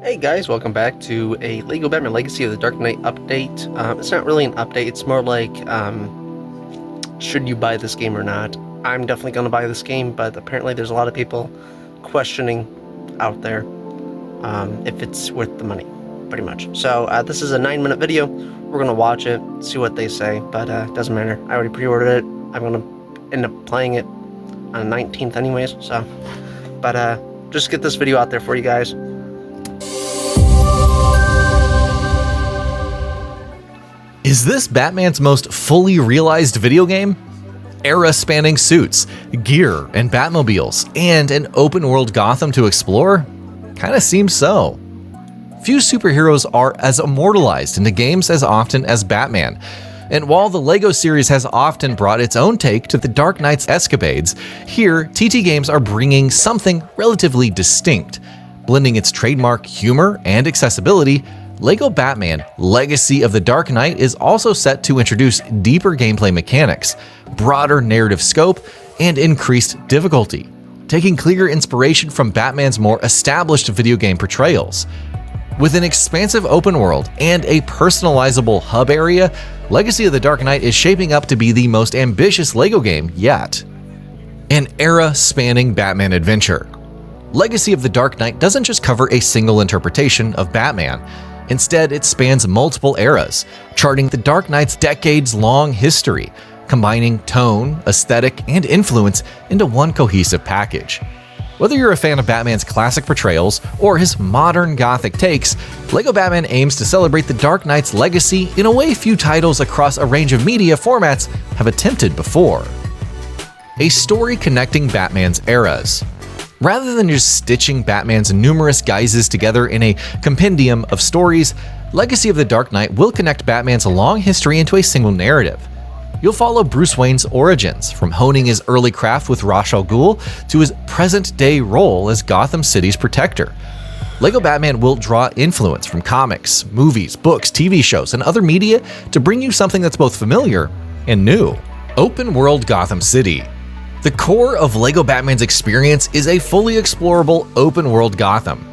Hey guys, welcome back to a LEGO Batman Legacy of the Dark Knight update. It's not really an update, it's more like, should you buy this game or not? I'm definitely going to buy this game, but apparently there's a lot of people questioning out there if it's worth the money, pretty much. So this is a 9-minute video. We're going to watch it, see what they say, but it doesn't matter. I already pre-ordered it. I'm going to end up playing it on the 19th anyways, so. But just get this video out there for you guys. Is this Batman's most fully realized video game? Era-spanning suits, gear, and Batmobiles, and an open-world Gotham to explore? Kinda seems so. Few superheroes are as immortalized into games as often as Batman, and while the LEGO series has often brought its own take to the Dark Knight's escapades, here TT Games are bringing something relatively distinct. Blending its trademark humor and accessibility, LEGO Batman Legacy of the Dark Knight is also set to introduce deeper gameplay mechanics, broader narrative scope, and increased difficulty, taking clear inspiration from Batman's more established video game portrayals. With an expansive open world and a personalizable hub area, Legacy of the Dark Knight is shaping up to be the most ambitious LEGO game yet. An era-spanning Batman adventure. Legacy of the Dark Knight doesn't just cover a single interpretation of Batman. Instead, it spans multiple eras, charting the Dark Knight's decades-long history, combining tone, aesthetic, and influence into one cohesive package. Whether you're a fan of Batman's classic portrayals or his modern Gothic takes, LEGO Batman aims to celebrate the Dark Knight's legacy in a way few titles across a range of media formats have attempted before. A story connecting Batman's eras. Rather than just stitching Batman's numerous guises together in a compendium of stories, Legacy of the Dark Knight will connect Batman's long history into a single narrative. You'll follow Bruce Wayne's origins, from honing his early craft with Ra's al Ghul to his present-day role as Gotham City's protector. LEGO Batman will draw influence from comics, movies, books, TV shows, and other media to bring you something that's both familiar and new. Open-world Gotham City. The core of LEGO Batman's experience is a fully explorable open-world Gotham.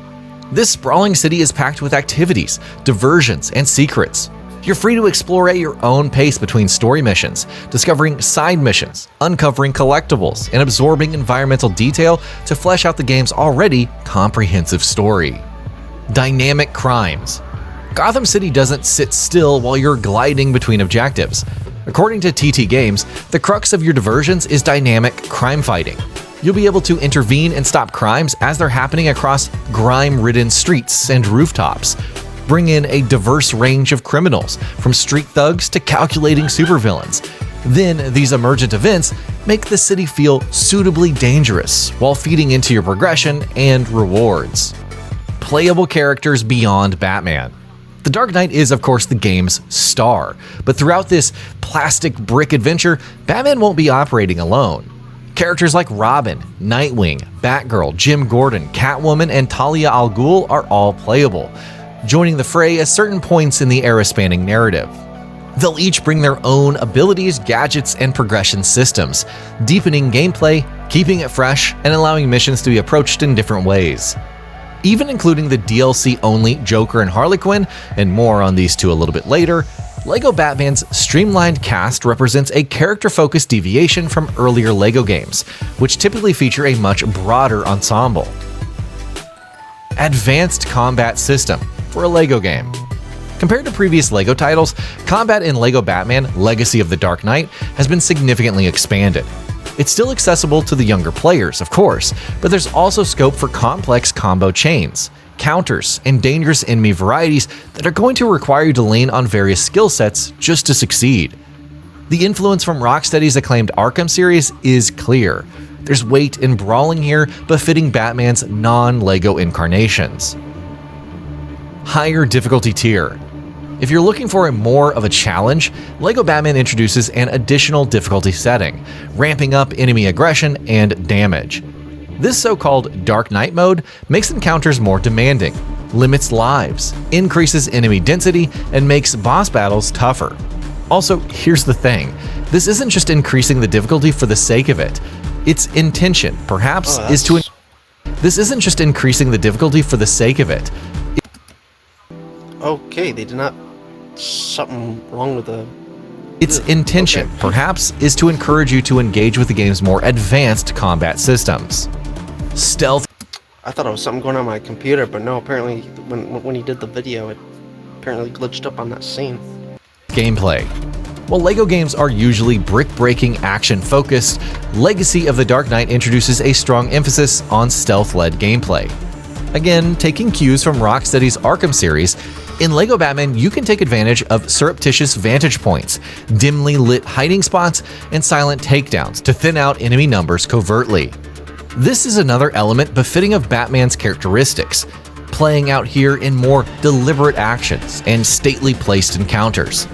This sprawling city is packed with activities, diversions, and secrets. You're free to explore at your own pace between story missions, discovering side missions, uncovering collectibles, and absorbing environmental detail to flesh out the game's already comprehensive story. Dynamic crimes. Gotham City doesn't sit still while you're gliding between objectives. According to TT Games, the crux of your diversions is dynamic crime fighting. You'll be able to intervene and stop crimes as they're happening across grime-ridden streets and rooftops. Bring in a diverse range of criminals, from street thugs to calculating supervillains. Then, these emergent events make the city feel suitably dangerous while feeding into your progression and rewards. Playable characters beyond Batman. The Dark Knight is, of course, the game's star, but throughout this plastic brick adventure, Batman won't be operating alone. Characters like Robin, Nightwing, Batgirl, Jim Gordon, Catwoman, and Talia al Ghul are all playable, joining the fray at certain points in the era-spanning narrative. They'll each bring their own abilities, gadgets, and progression systems, deepening gameplay, keeping it fresh, and allowing missions to be approached in different ways. Even including the DLC-only Joker and Harley Quinn, and more on these two a little bit later, LEGO Batman's streamlined cast represents a character-focused deviation from earlier LEGO games, which typically feature a much broader ensemble. Advanced combat system for a LEGO game. Compared to previous LEGO titles, combat in LEGO Batman Legacy of the Dark Knight has been significantly expanded. It's still accessible to the younger players, of course, but there's also scope for complex combo chains, counters, and dangerous enemy varieties that are going to require you to lean on various skill sets just to succeed. The influence from Rocksteady's acclaimed Arkham series is clear. There's weight in brawling here, befitting Batman's non-LEGO incarnations. Higher difficulty tier. If you're looking for more of a challenge, LEGO Batman introduces an additional difficulty setting, ramping up enemy aggression and damage. This so-called Dark Knight mode makes encounters more demanding, limits lives, increases enemy density, and makes boss battles tougher. Also, here's the thing, this isn't just increasing the difficulty for the sake of it. Its intention, perhaps, is to... This isn't just increasing the difficulty for the sake of it. Okay, they did not... Something wrong with the... Its intention, Okay. perhaps, is to encourage you to engage with the game's more advanced combat systems. Stealth I thought it was something going on my computer, but no, apparently when he did the video, it apparently glitched up on that scene. gameplay. While LEGO games are usually brick-breaking action-focused, Legacy of the Dark Knight introduces a strong emphasis on stealth-led gameplay. Again, taking cues from Rocksteady's Arkham series, in LEGO Batman you can take advantage of surreptitious vantage points, dimly lit hiding spots, and silent takedowns to thin out enemy numbers covertly. This is another element befitting of Batman's characteristics, playing out here in more deliberate actions and stately placed encounters.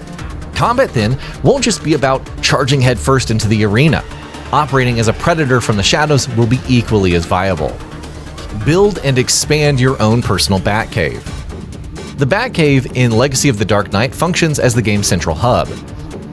Combat then won't just be about charging headfirst into the arena. Operating as a predator from the shadows will be equally as viable. Build and expand your own personal Batcave. The Batcave in Legacy of the Dark Knight functions as the game's central hub.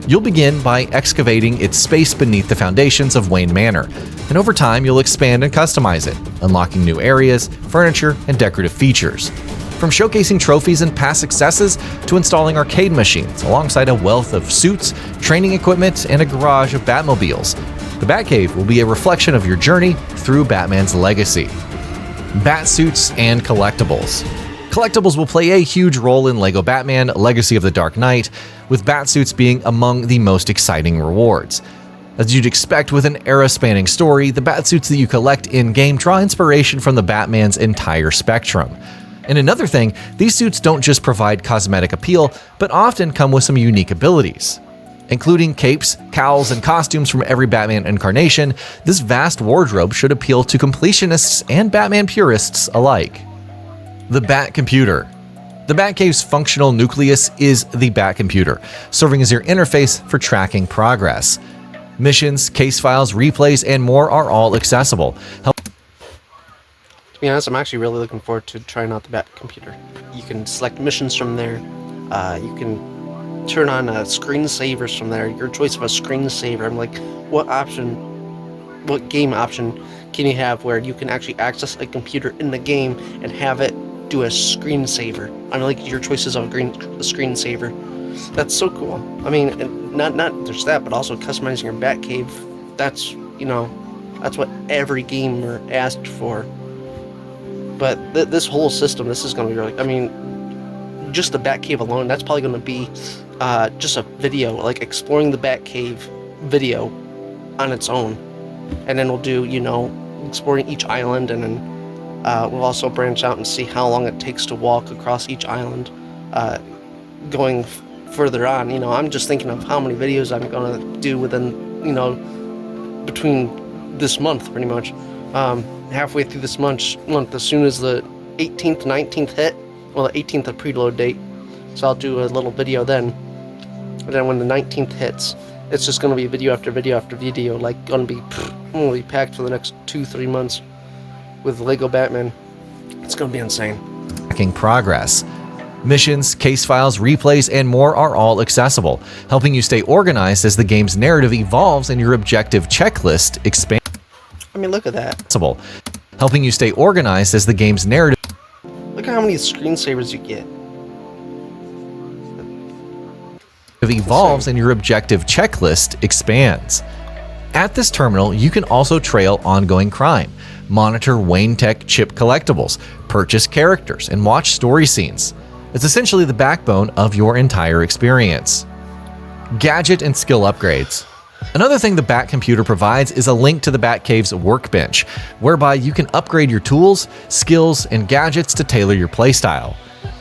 You'll begin by excavating its space beneath the foundations of Wayne Manor, and over time you'll expand and customize it, unlocking new areas, furniture, and decorative features. From showcasing trophies and past successes to installing arcade machines alongside a wealth of suits, training equipment, and a garage of Batmobiles, the Batcave will be a reflection of your journey through Batman's legacy. Batsuits and collectibles. Collectibles will play a huge role in LEGO Batman Legacy of the Dark Knight, with Batsuits being among the most exciting rewards. As you'd expect with an era-spanning story, the Batsuits that you collect in-game draw inspiration from the Batman's entire spectrum. And another thing, these suits don't just provide cosmetic appeal, but often come with some unique abilities. Including capes, cowls, and costumes from every Batman incarnation, this vast wardrobe should appeal to completionists and Batman purists alike. The Bat Computer. The Batcave's functional nucleus is the Bat Computer, serving as your interface for tracking progress. Missions, case files, replays, and more are all accessible. To be honest, I'm actually really looking forward to trying out the Bat Computer. You can select missions from there. You can turn on screensavers from there. Your choice of a screensaver. I'm like, what game option can you have where you can actually access a computer in the game and have it do a screensaver? I mean, like your choices of a screensaver. That's so cool. I mean, not just that, but also customizing your Batcave. That's that's what every gamer asked for. But this whole system, this is going to be really, I mean, just the Batcave alone, that's probably going to be just a video, like exploring the Batcave video on its own. And then we'll do, exploring each island, and then we'll also branch out and see how long it takes to walk across each island. Going further on, I'm just thinking of how many videos I'm going to do within, between this month, pretty much. Halfway through this month, as soon as the 18th, 19th hit, well, the 18th a preload date, so I'll do a little video then. And then when the 19th hits, it's just going to be video after video after video, like going to be packed for the next 2-3 months with LEGO Batman. It's going to be insane. Tracking progress. Missions, case files, replays, and more are all accessible, helping you stay organized as the game's narrative evolves and your objective checklist expands. I mean, look at that. Helping you stay organized as the game's narrative. Look at how many screensavers you get. Evolves and your objective checklist expands. At this terminal, you can also trail ongoing crime, monitor Wayne Tech chip collectibles, purchase characters, and watch story scenes. It's essentially the backbone of your entire experience. Gadget and skill upgrades. Another thing the Bat Computer provides is a link to the Batcave's workbench, whereby you can upgrade your tools, skills, and gadgets to tailor your playstyle.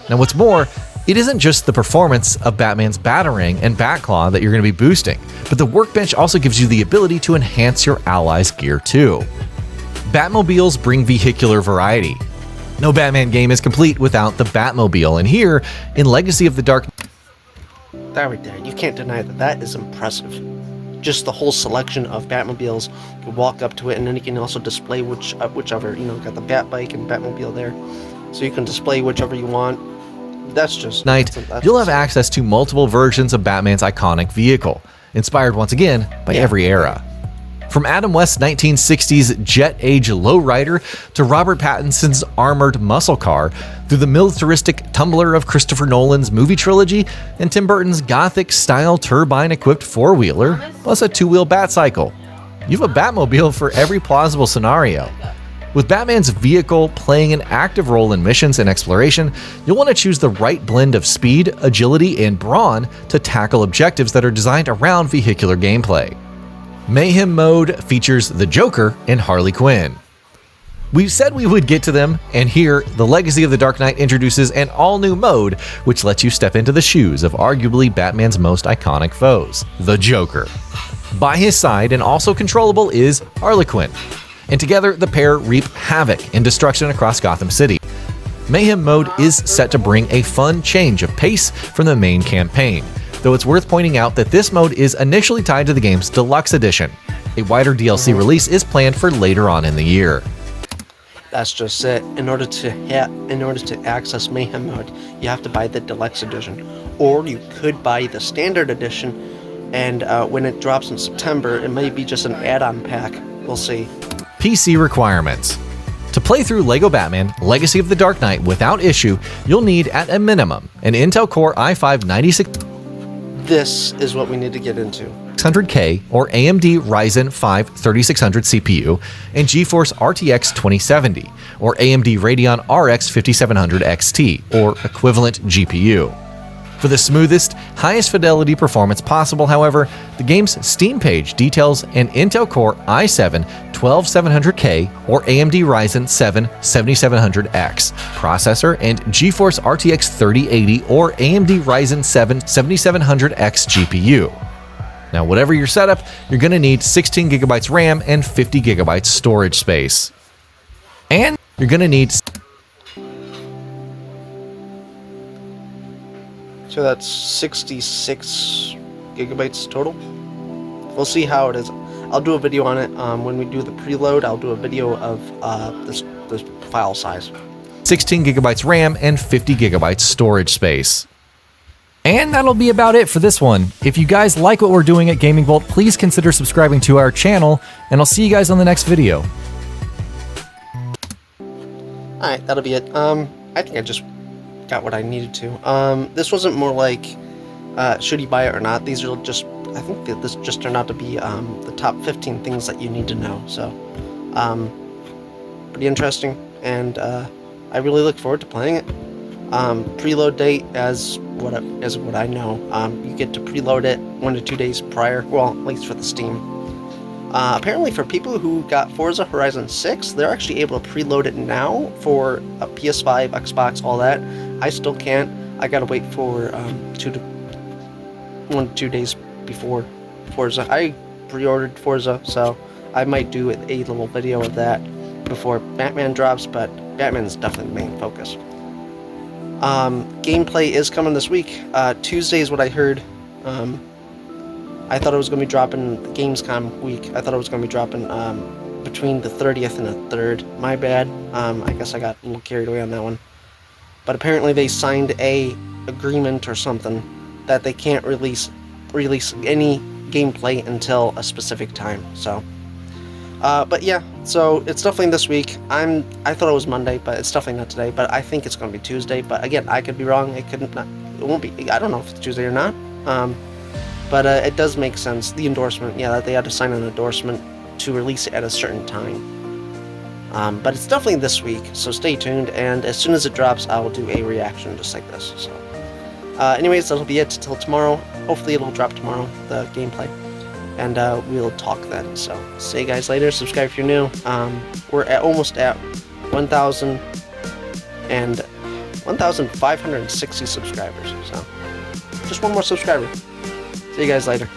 Now what's more, it isn't just the performance of Batman's Batarang and Batclaw that you're going to be boosting, but the workbench also gives you the ability to enhance your allies' gear too. Batmobiles bring vehicular variety. No Batman game is complete without the Batmobile, and here, in Legacy of the Dark... That right there, you can't deny that. That is impressive. Just the whole selection of Batmobiles. You can walk up to it, and then you can also display whichever, got the Batbike and Batmobile there. So you can display whichever you want. That's just... Night, you'll have access to multiple versions of Batman's iconic vehicle, inspired once again by every era. From Adam West's 1960s jet age lowrider to Robert Pattinson's armored muscle car, through the militaristic tumbler of Christopher Nolan's movie trilogy and Tim Burton's gothic-style turbine-equipped four-wheeler, plus a two-wheel Batcycle. You have a Batmobile for every plausible scenario. With Batman's vehicle playing an active role in missions and exploration, you'll want to choose the right blend of speed, agility, and brawn to tackle objectives that are designed around vehicular gameplay. Mayhem Mode features the Joker and Harley Quinn. We said we would get to them, and here, the Legacy of the Dark Knight introduces an all-new mode which lets you step into the shoes of arguably Batman's most iconic foes, the Joker. By his side, and also controllable, is Harley Quinn, and together the pair reap havoc and destruction across Gotham City. Mayhem Mode is set to bring a fun change of pace from the main campaign, though it's worth pointing out that this mode is initially tied to the game's Deluxe Edition. A wider DLC release is planned for later on in the year. That's just it. In order to access Mayhem Mode, you have to buy the Deluxe Edition, or you could buy the Standard Edition, and when it drops in September, it may be just an add-on pack. We'll see. PC requirements. To play through LEGO Batman Legacy of the Dark Knight without issue, you'll need at a minimum an Intel Core i5 This is what we need to get into. 9600K or AMD Ryzen 5 3600 CPU and GeForce RTX 2070 or AMD Radeon RX 5700 XT or equivalent GPU. For the smoothest, highest fidelity performance possible, however, the game's Steam page details an Intel Core i7 12700K or AMD Ryzen 7 7700X processor and GeForce RTX 3080 or AMD Ryzen 7 7700X GPU. Now, whatever your setup, you're going to need 16GB RAM and 50GB storage space. And you're going to need... So that's 66 gigabytes total. We'll see how it is. I'll do a video on it. When we do the preload, I'll do a video of this file size. 16GB RAM and 50GB storage space. And that'll be about it for this one. If you guys like what we're doing at Gaming Vault, please consider subscribing to our channel, and I'll see you guys on the next video. Alright, that'll be it. I think I just got what I needed to. This wasn't more like, should you buy it or not. These are just, I think that this just turned out to be the top 15 things that you need to know. So, pretty interesting, and I really look forward to playing it. Preload date, as what I know, you get to preload it 1 to 2 days prior, well, at least for the Steam. Apparently for people who got Forza Horizon 6, they're actually able to preload it now for a PS5, Xbox, all that. I still can't. I gotta wait for 1 to 2 days before Forza. I pre-ordered Forza, so I might do a little video of that before Batman drops, but Batman's definitely the main focus. Gameplay is coming this week. Tuesday is what I heard. I thought it was going to be dropping the Gamescom week. I thought it was going to be dropping between the 30th and the 3rd. My bad. I guess I got a little carried away on that one. But apparently they signed a agreement or something that they can't release any gameplay until a specific time. So, but yeah, so it's definitely this week. I thought it was Monday, but it's definitely not today. But I think it's going to be Tuesday. But again, I could be wrong. It won't be. I don't know if it's Tuesday or not. But it does make sense. The endorsement, yeah, that they had to sign an endorsement to release it at a certain time. But it's definitely this week, so stay tuned. And as soon as it drops, I will do a reaction just like this. So, anyways, that'll be it till tomorrow. Hopefully, it'll drop tomorrow, the gameplay. And we'll talk then. So, see you guys later. Subscribe if you're new. We're almost at 1,560 subscribers. So, just one more subscriber. See you guys later.